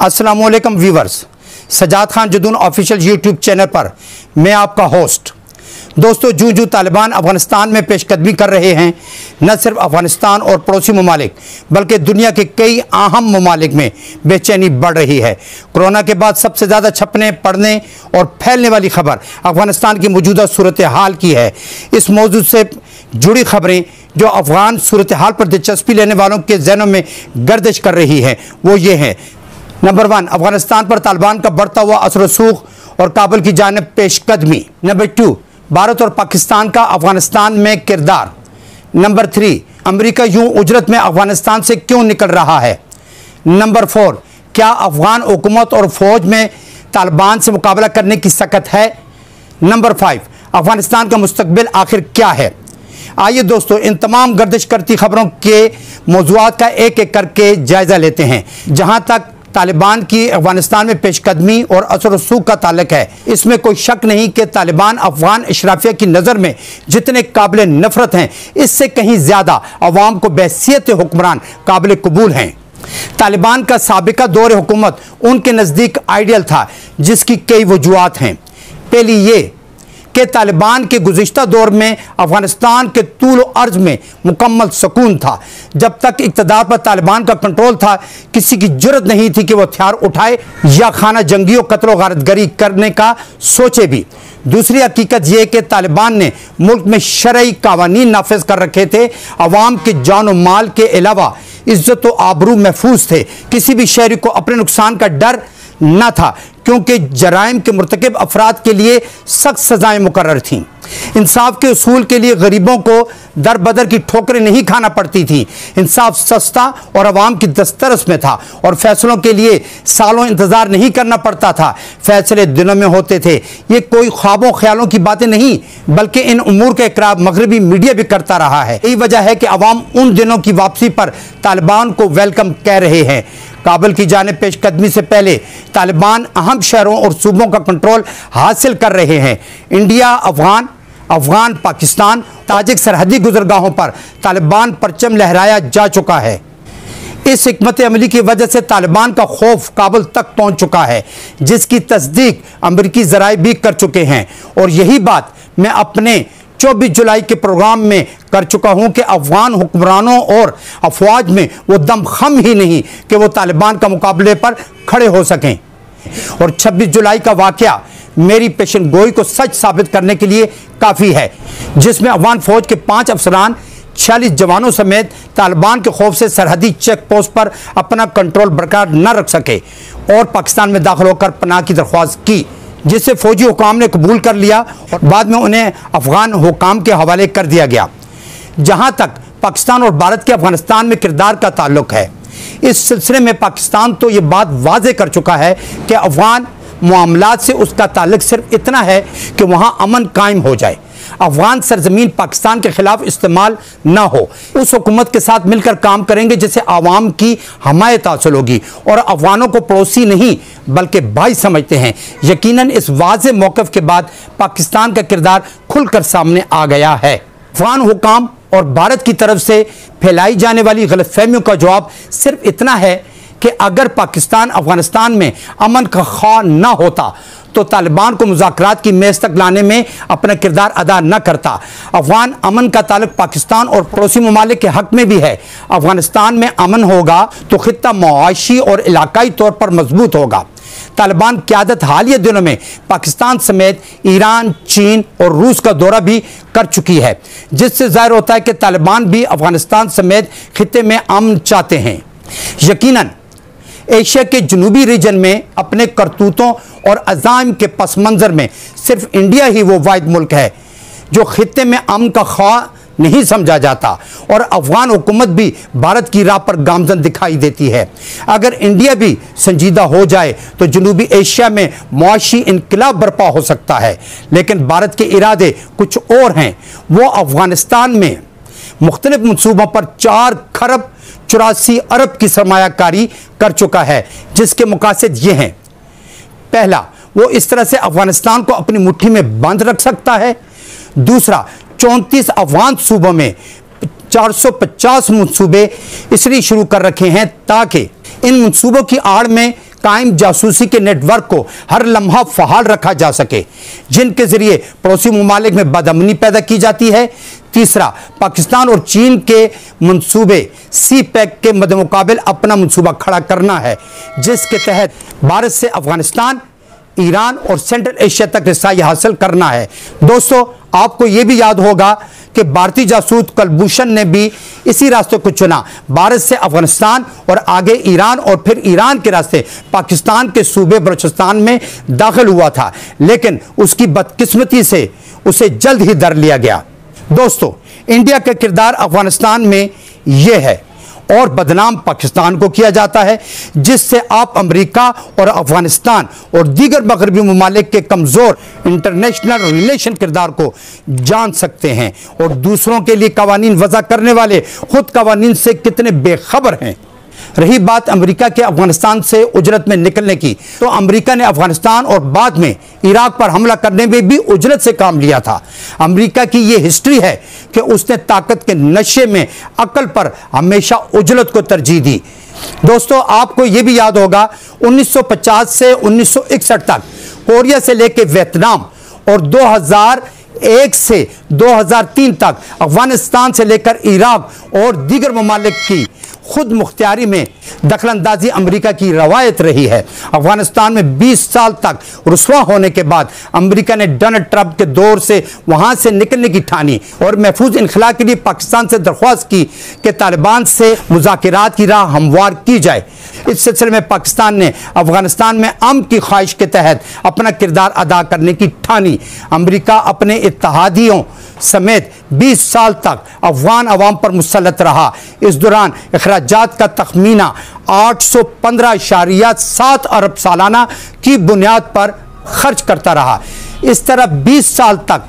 अस्सलामुअलैकुम viewers, Sajad Khan Jadoon official YouTube channel पर मैं आपका होस्ट। दोस्तों, जूं तालिबान अफगानिस्तान में पेशकदमी कर रहे हैं, न सिर्फ अफगानिस्तान और पड़ोसी ममालिक बल्कि दुनिया के कई अहम ममालिक में बेचैनी बढ़ रही है। कोरोना के बाद सबसे ज़्यादा छपने, पढ़ने और फैलने वाली खबर अफगानिस्तान की मौजूदा सूरत हाल की है। इस मौजूद से जुड़ी खबरें जो अफगान सूरत हाल पर दिलचस्पी लेने वालों के जहनों में गर्दिश कर रही हैं वो ये हैं। नंबर 1, अफगानिस्तान पर तालिबान का बढ़ता हुआ असर रसूख और काबुल की जानिब पेशकदमी। नंबर 2, भारत और पाकिस्तान का अफगानिस्तान में किरदार। नंबर 3, अमेरिका यूं उजरत में अफगानिस्तान से क्यों निकल रहा है। नंबर 4, क्या अफगान हुकूमत और फौज में तालिबान से मुकाबला करने की सकत है। नंबर 5, अफगानिस्तान का मुस्तकबिल आखिर क्या है। आइए दोस्तों, इन तमाम गर्दिश करती खबरों के मौज़ूआत का एक एक करके जायज़ा लेते हैं। जहां तक तालिबान की अफगानिस्तान में पेशकदमी और असर रसूख का ताल्लुक है, इसमें कोई शक नहीं कि तालिबान अफगान अशराफिया की नज़र में जितने काबिल नफरत हैं, इससे कहीं ज़्यादा अवाम को बहैसियत हुक्मरान काबिल कबूल हैं। तालिबान का साबिका दौर हुकूमत उनके नज़दीक आइडियल था, जिसकी कई वजूहात हैं। पहली ये कि तालिबान के गुज़िश्ता दौर में अफगानिस्तान के तूल अर्ज में मुकम्मल सुकून था। जब तक इक़्तिदार पर तालिबान का कंट्रोल था, किसी की जुर्रत नहीं थी कि वह हथियार उठाए या खाना जंगियों कत्ल गारतगरी करने का सोचे भी। दूसरी हकीकत यह कि तालिबान ने मुल्क में शरई कावानीन नाफिज कर रखे थे। अवाम के जान और माल के अलावा इज्जत व आबरू महफूज थे। किसी भी शहरी को अपने नुकसान का डर न था, क्योंकि जराइम के मुर्तकिब अफराद के लिए सख्त सजाएं मुकर्रर थीं। इंसाफ के उसूल के लिए गरीबों को दर बदर की ठोकरें नहीं खाना पड़ती थी। इंसाफ सस्ता और अवाम की दस्तरस में था और फैसलों के लिए सालों इंतजार नहीं करना पड़ता था। फैसले दिनों में होते थे। ये कोई ख्वाबों ख्यालों की बातें नहीं, बल्कि इन उमूर का इकरार मगरबी मीडिया भी करता रहा है। यही वजह है कि अवाम उन दिनों की वापसी पर तालिबान को वेलकम कह रहे हैं। काबुल की जानिब पेशकदमी से पहले तालिबान अहम शहरों और सूबों का कंट्रोल हासिल कर रहे हैं। इंडिया, अफगान पाकिस्तान, ताजिक सरहदी गुजरगाहों पर तालिबान परचम लहराया जा चुका है। इस हिकमत अमली की वजह से तालिबान का खौफ काबुल तक पहुंच चुका है, जिसकी तस्दीक अमरीकी ज़राए भी कर चुके हैं। और यही बात मैं अपने 24 जुलाई के प्रोग्राम में कर चुका हूं कि अफगान हुक्मरानों और अफवाज में वो दमखम ही नहीं कि वो तालिबान का मुकाबले पर खड़े हो सकें। और 26 जुलाई का वाकया मेरी पेशन गोई को सच साबित करने के लिए काफ़ी है, जिसमें अफगान फौज के 5 अफसरान 46 जवानों समेत तालिबान के खौफ से सरहदी चेक पोस्ट पर अपना कंट्रोल बरकरार न रख सके और पाकिस्तान में दाखिल होकर पनाह की दरख्वास्त की, जिसे फौजी हुकाम ने कबूल कर लिया और बाद में उन्हें अफगान हुकाम के हवाले कर दिया गया। जहां तक पाकिस्तान और भारत के अफगानिस्तान में किरदार का ताल्लुक है, इस सिलसिले में पाकिस्तान तो ये बात वाज़ेह कर चुका है कि अफगान मामलात से उसका ताल्लुक सिर्फ इतना है कि वहाँ अमन कायम हो जाए, अफगान सरजमीन पाकिस्तान के खिलाफ इस्तेमाल ना हो। उस हुकूमत के साथ मिलकर काम करेंगे जिससे आवाम की हमायत हासिल होगी और अफगानों को पड़ोसी नहीं बल्कि भाई समझते हैं। यकीनन इस वाज़ेह मौक़िफ़ के बाद पाकिस्तान का किरदार खुलकर सामने आ गया है। अफगान हुकाम और भारत की तरफ से फैलाई जाने वाली गलतफहमियों का जवाब सिर्फ इतना है कि अगर पाकिस्तान अफगानिस्तान में अमन का ख्वाह न होता तो तालिबान को मुज़ाकरात की मेज़ तक लाने में अपना किरदार अदा न करता। अफगान अमन का ताल्लुक पाकिस्तान और पड़ोसी ममालिक के हक़ में भी है। अफगानिस्तान में अमन होगा तो खित्ता मुआशी और इलाकाई तौर पर मजबूत होगा। तालिबान क़यादत हालिया दिनों में पाकिस्तान समेत ईरान, चीन और रूस का दौरा भी कर चुकी है, जिससे ज़ाहिर होता है कि तालिबान भी अफगानिस्तान समेत खित्ते में अमन चाहते हैं। यकीनन एशिया के जनूबी रीजन में अपने करतूतों और अज़ाइम के पस मंज़र में सिर्फ इंडिया ही वो वाहिद मुल्क है जो खित्ते में अमन का ख्वाह नहीं समझा जाता और अफगान हुकूमत भी भारत की राह पर गामजन दिखाई देती है। अगर इंडिया भी संजीदा हो जाए तो जनूबी एशिया में मुआशी इनकलाब बर्पा हो सकता है, लेकिन भारत के इरादे कुछ और हैं। वो अफगानिस्तान में मुख्तलिफ मनसूबों पर 4 खरब 84 अरब की सरमायाकारी कर चुका है, जिसके मकासद ये हैं। पहला, वो इस तरह से अफगानिस्तान को अपनी मुट्ठी में बांध रख सकता है। दूसरा, 34 अफगान सूबों में 450 मंसूबे इसलिए शुरू कर रखे हैं ताकि इन मंसूबों की आड़ में कायम जासूसी के नेटवर्क को हर लम्हा फहाल रखा जा सके, जिनके जरिए पड़ोसी ममालिक में बदअमनी पैदा की जाती है। तीसरा, पाकिस्तान और चीन के मंसूबे सी पैक के मद्देमुकाबिल अपना मंसूबा खड़ा करना है, जिसके तहत भारत से अफगानिस्तान, ईरान और सेंट्रल एशिया तक रसाई हासिल करना है। दोस्तों, आपको यह भी याद होगा कि भारतीय जासूस कुलभूषण ने भी इसी रास्ते को चुना। भारत से अफगानिस्तान और आगे ईरान और फिर ईरान के रास्ते पाकिस्तान के सूबे बलूचिस्तान में दाखिल हुआ था, लेकिन उसकी बदकिस्मती से उसे जल्द ही दर लिया गया। दोस्तों, इंडिया का किरदार अफगानिस्तान में यह है और बदनाम पाकिस्तान को किया जाता है, जिससे आप अमेरिका और अफगानिस्तान और दीगर मगरबी ममालिक के कमज़ोर इंटरनेशनल रिलेशन किरदार को जान सकते हैं और दूसरों के लिए कवानीन वज़ा करने वाले खुद कवानीन से कितने बेखबर हैं। रही बात अमेरिका के अफगानिस्तान से उजरत में निकलने की, तो अमेरिका ने अफगानिस्तान और बाद में इराक पर हमला करने में भी उजरत से काम लिया था। अमेरिका की ये हिस्ट्री है कि उसने ताकत के नशे में अकल पर हमेशा उजरत को तरजीह दी। दोस्तों, आपको ये भी याद होगा 1950 से 1961 तक कोरिया से लेकर वियतनाम और 2001 से 2003 तक अफगानिस्तान से लेकर इराक और दीगर ममालिक की खुद मुख्तियारी में दखलंदाजी अमेरिका की रवायत रही है। अफगानिस्तान में 20 साल तक रुसवा होने के बाद अमेरिका ने डोनाल्ड ट्रंप के दौर से वहां से निकलने की ठानी और महफूज इनखला के लिए पाकिस्तान से दरख्वास्त की कि तालिबान से मुज़ाकिरात की राह हमवार की जाए। इस सिलसिले में पाकिस्तान ने अफगानिस्तान में अमन की ख्वाहिश के तहत अपना किरदार अदा करने की ठानी। अमेरिका अपने इत्तहादियों समेत 20 साल तक अफगान अवाम पर मुसल्लत रहा। इस दौरान अखराजात का तखमीना 815.7 अरब सालाना की बुनियाद पर खर्च करता रहा। इस तरह 20 साल तक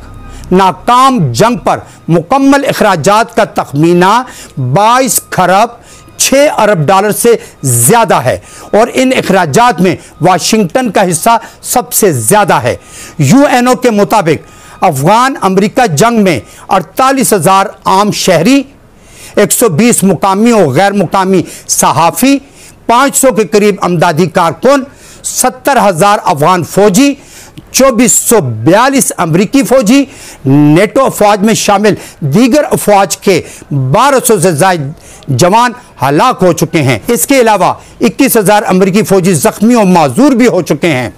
नाकाम जंग पर मुकम्मल अखराजात का तखमीना 22 खरब 6 अरब डॉलर से ज्यादा है और इन अखराजात में वाशिंगटन का हिस्सा सबसे ज्यादा है। यूएनओ के मुताबिक अफगान अमेरिका जंग में 48,000 आम शहरी, 120 मुकामी और गैर मुकामी सहाफ़ी, 500 के करीब अमदादी कारकुन, 70,000 अफगान फौजी, 2442 अमरीकी फौजी, नेटो अफवाज में शामिल दीगर अफवाज के 1200 से ज़ायद जवान हलाक हो चुके हैं। इसके अलावा 21,000 अमरीकी फौजी जख्मी और माजूर भी हो चुके हैं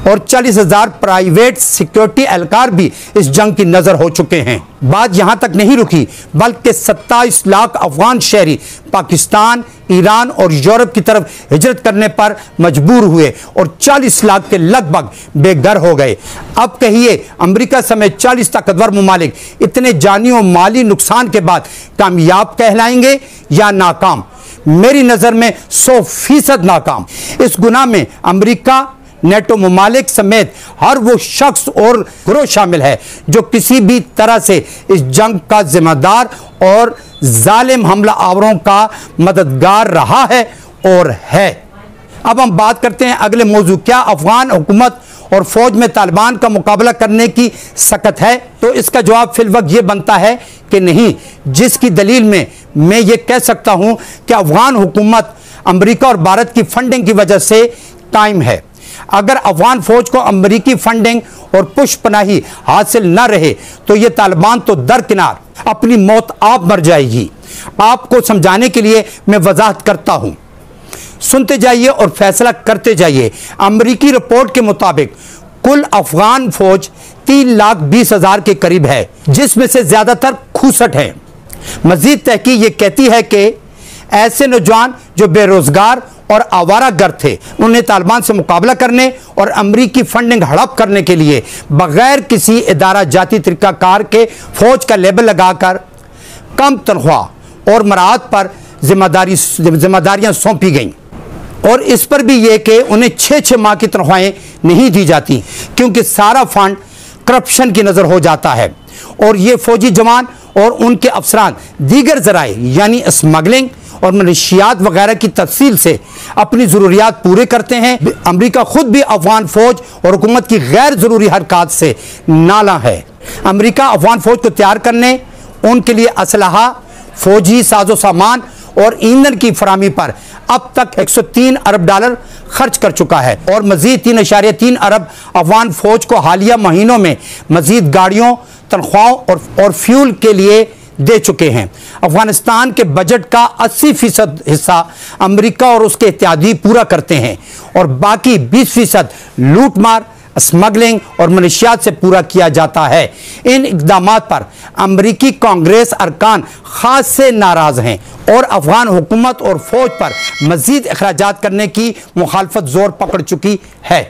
और 40,000 प्राइवेट सिक्योरिटी एहलकार भी इस जंग की नजर हो चुके हैं। बात यहां तक नहीं रुकी, बल्कि 27 लाख अफगान शहरी पाकिस्तान, ईरान और यूरोप की तरफ हिजरत करने पर मजबूर हुए और 40 लाख के लगभग बेघर हो गए। अब कहिए, अमेरिका समेत 40 ताकतवर ममालिक इतने जानी और माली नुकसान के बाद कामयाब कहलाएंगे या नाकाम? मेरी नजर में 100% नाकाम। इस गुनाह में अमेरिका, नेटो ममालिक समेत हर वो शख्स और गिरोह शामिल है जो किसी भी तरह से इस जंग का जिम्मेदार और जालिम हमला आवरों का मददगार रहा है और है। अब हम बात करते हैं अगले मौजू, क्या अफगान हुकूमत और फौज में तालिबान का मुकाबला करने की सकत है? तो इसका जवाब फिलवक्त ये बनता है कि नहीं, जिसकी दलील में मैं ये कह सकता हूँ कि अफगान हुकूमत अमेरिका और भारत की फंडिंग की वजह से कायम है। अगर अफगान फौज को अमेरिकी फंडिंग और पुष्पनाही हासिल न रहे तो यह तालिबान तो दरकिनार अपनी मौत आप मर जाएगी। आपको समझाने के लिए मैं वजाहत करता हूं, सुनते जाइए और फैसला करते जाइए। अमेरिकी रिपोर्ट के मुताबिक कुल अफगान फौज 3,20,000 के करीब है, जिसमें से ज्यादातर खूसट हैं। मजीद तहकीक ये कहती है कि ऐसे नौजवान जो बेरोजगार और आवारागर थे, उन्हें तालिबान से मुकाबला करने और अमरीकी फंडिंग हड़प करने के लिए बगैर किसी इदारा जाती तरीकाकार के फौज का लेबल लगाकर कम तनख्वाह और मराहत पर जिम्मेदारियां सौंपी गईं। और इस पर भी यह कि उन्हें 6-6 माह की तनख्वाहें नहीं दी जाती, क्योंकि सारा फंड करप्शन की नज़र हो जाता है और ये फौजी जवान और उनके अफसरान दीगर ज़राए यानी स्मगलिंग और मनशियात वगैरह की तफसील से अपनी ज़रूरियात पूरे करते हैं। अमेरिका खुद भी अफगान फ़ौज और हुकूमत की गैर ज़रूरी हरकत से नाला है। अमेरिका अफगान फ़ौज को तैयार करने, उनके लिए असलहा, फ़ौजी साजो सामान और ईंधन की फराहमी पर अब तक 103 अरब डॉलर खर्च कर चुका है और मजीद 3.3 अरब अफगान फ़ौज को हालिया महीनों में मजीद गाड़ियों, तनख्वाहों और फ्यूल के लिए दे चुके हैं। अफगानिस्तान के बजट का 80% हिस्सा अमेरिका और उसके इत्तेहादी पूरा करते हैं और बाकी 20% लूटमार, स्मगलिंग और मनशियात से पूरा किया जाता है। इन इक़दामात पर अमरीकी कांग्रेस अरकान खास से नाराज़ हैं और अफगान हुकूमत और फ़ौज पर मज़ीद अखराजात करने की मुखालफत ज़ोर पकड़ चुकी है।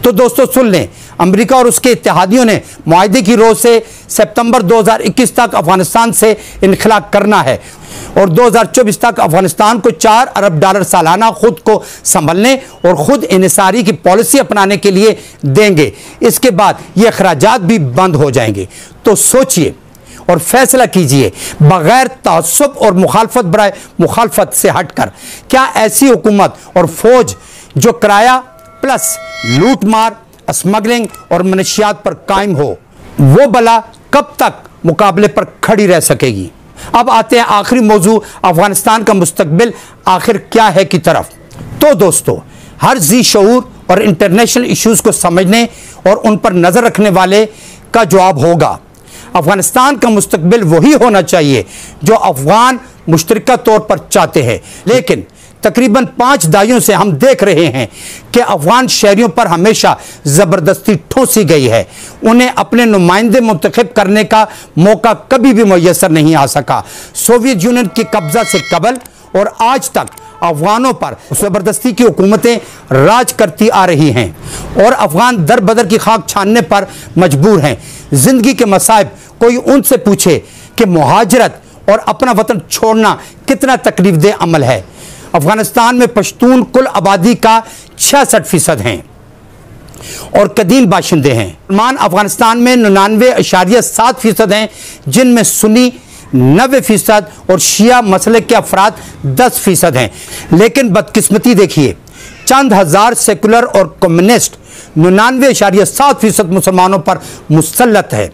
तो दोस्तों सुन लें, अमेरिका और उसके इत्तेहादियों ने मुआहदे की रोज़ से सितंबर 2021 तक अफगानिस्तान से इनखला करना है और 2024 तक अफगानिस्तान को 4 अरब डॉलर सालाना खुद को संभलने और खुद इन्हिसारी की पॉलिसी अपनाने के लिए देंगे। इसके बाद ये अखराजात भी बंद हो जाएंगे। तो सोचिए और फैसला कीजिए बगैर तअस्सुब और मुखालफत से हटकर, क्या ऐसी हुकूमत और फौज जो किराया प्लस लूटमार, स्मगलिंग और मनशियात पर कायम हो, वो भला कब तक मुकाबले पर खड़ी रह सकेगी? अब आते हैं आखिरी मौजू, अफगानिस्तान का मुस्तकबिल आखिर क्या है की तरफ। तो दोस्तों, हर जी शऊर और इंटरनेशनल इश्यूज को समझने और उन पर नजर रखने वाले का जवाब होगा, अफगानिस्तान का मुस्तकबिल वही होना चाहिए जो अफगान मुश्तरका तौर पर चाहते हैं। लेकिन तकरीबन 5 दहाइयों से हम देख रहे हैं कि अफगान शहरियों पर हमेशा ज़बरदस्ती ठोसी गई है। उन्हें अपने नुमाइंदे मुंतखब करने का मौका कभी भी मुयस्सर नहीं आ सका। सोवियत यूनियन के कब्जा से कबल और आज तक अफगानों पर ज़बरदस्ती की हुकूमतें राज करती आ रही हैं और अफगान दर बदर की खाक छानने पर मजबूर हैं। ज़िंदगी के मसाइब कोई उनसे पूछे कि मुहाजरत और अपना वतन छोड़ना कितना तकलीफदेह अमल है। अफगानिस्तान में पश्तून कुल आबादी का 66% हैं और कदीम बाशिंदे हैं। मुसलमान अफगानिस्तान में 99.7% हैं, जिनमें सुन्नी 90% और शिया मसलक के अफराद 10% हैं। लेकिन बदकिस्मती देखिए, चंद हजार सेकुलर और कम्युनिस्ट 99.7% मुसलमानों पर मुसल्लत है।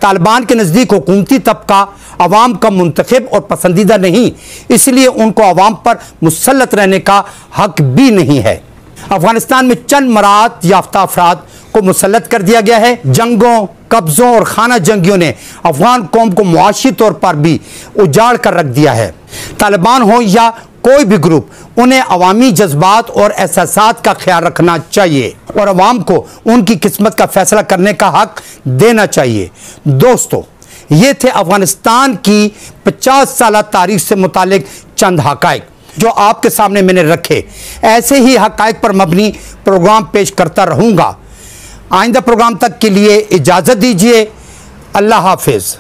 तालिबान के नज़दीक हुकूमती तबका अवाम का मुंतखब और पसंदीदा नहीं, इसलिए उनको अवाम पर मुसल्लत रहने का हक भी नहीं है। अफगानिस्तान में चंद मराहत याफ्ता अफराद को मुसल्लत कर दिया गया है। जंगों, कब्ज़ों और खाना जंगियों ने अफगान कौम को मुआशी तौर पर भी उजाड़ कर रख दिया है। तालिबान हो या कोई भी ग्रुप, उन्हें अवामी जज्बात और एहसासात का ख्याल रखना चाहिए और अवाम को उनकी किस्मत का फैसला करने का हक देना चाहिए। दोस्तों, ये थे अफगानिस्तान की 50 साल तारीख से मुतालिक चंद हक़ाइक़ जो आपके सामने मैंने रखे। ऐसे ही हक़ाइक़ पर मबनी प्रोग्राम पेश करता रहूँगा। आइंदा प्रोग्राम तक के लिए इजाज़त दीजिए। अल्लाह हाफिज़।